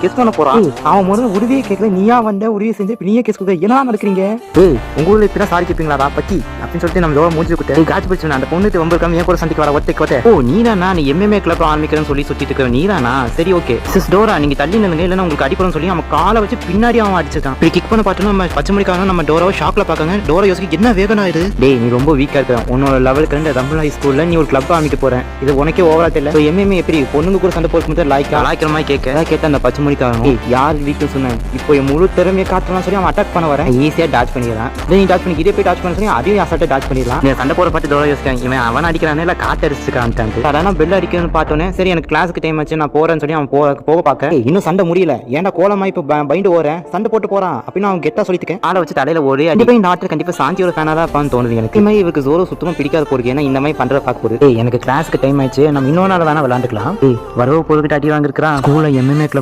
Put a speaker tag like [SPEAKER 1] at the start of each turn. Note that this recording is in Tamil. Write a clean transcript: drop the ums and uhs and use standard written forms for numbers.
[SPEAKER 1] கெஸ் பண்ண போறான். அவன் முதல்ல உதவியே கேட்கல, நீயா வந்த உதவி செஞ்சு நீயே கெஸ் கொடுக்க என்ன நடக்கிறீங்க? உங்க ஊர்ல இப்பதான் சாரி கேட்பீங்களா பத்தி அப்படின்னு சொல்லிட்டு நம்ம தோற மூஞ்சி கொடுத்து காட்சி பிடிச்சு அந்த பொண்ணு வம்பிருக்காம ஏன் கூட சண்டைக்கு வர ஒத்தைக்கு நீதானா? நீ எம்எம்ஏ கிளப் ஆரம்பிக்கிறேன்னு சொல்லி சுத்திட்டு இருக்க நீதானா? சரி ஓகே சிஸ் டோரா, நீங்க தள்ளி நில்லுங்க இல்லைன்னா உங்களுக்கு அடிப்படும் சொல்லி அவன் காலை வச்சு பின்னாடி அவன் அடிச்சிட்டான். இப்படி கிக் பண்ண பார்த்தோம் நம்ம பச்சை மணிக்காக நம்ம டோராவை ஷாக்ல பாக்காங்க. டோரா யோசிக்க என்ன வேகனா இது? டேய் நீ ரொம்ப வீக்கா இருக்க. உன்னோட லெவலுக்கு ரெண்டு ரம்பிள் ஹை ஸ்கூல்ல நீ ஒரு கிளப் ஆரம்பிக்க போறேன். இது உனக்கே ஓவரா தெரியல. எம்எம்ஏ எப்படி பொண்ணுங்க கூட சண்டை போட்டு லாய்க்கிற மாதிரி கேட்க அந்த பச்சை மணிக்காக யார் வீக்கு சொன்னேன். இப்போ என் முழு திறமையை காட்டலாம் சொல்லி அவன் அட்டாக் பண்ண வரேன். ஈஸியா டாச் பண்ணிடலாம். நீ டாச் பண்ணி இதே போய் டாச் பண்ண சொல்லி அதையும் அசால்ட்டா டாச் பண்ணிடலாம். நீ சண்டை போற பார்த்து டோரா யோசிக்காங்க இவன் அவன் அடிக்கிறானே இல்ல காட்டு அடிச்சுக்கான்ட்டு. அதான் பெல் அடிக்கணும்னு பார்த்தோன்னே சரி எனக்கு கிளாஸுக்கு டைம் ஆச்சு நான் போறேன்னு சொல்லி அவன் போக பார்க்க இன்னும் சண்டை முடியல. ஏன்டா கோலமா இப்போ பைண்டு ஓரேன் சண்டை போட்டு போறான் அப்படின்னு அவன் கெட்டா சொல்லிருக்கேன். ஆளை வச்சு தலையில ஒரே அடி போய் நாட்டு கண்டிப்பா சாந்தியோட ஃபேனா தான் இருப்பான்னு தோணுது எனக்கு. இந்த மாதிரி இவருக்கு ஜோரோ சுத்தமா பிடிக்காத போறது. ஏன்னா இந்த மாதிரி பண்றத பார்க்க போகுது. எனக்கு கிளாஸுக்கு டைம் ஆயிடுச்சு நம்ம இன்னொரு நாள் வேணா விளையாண்டுக்கலாம். வரவு பொருள்கிட்ட அடி வாங்கிருக்கான் ஸ்கூல்ல எம்எம்ஏ கிளப்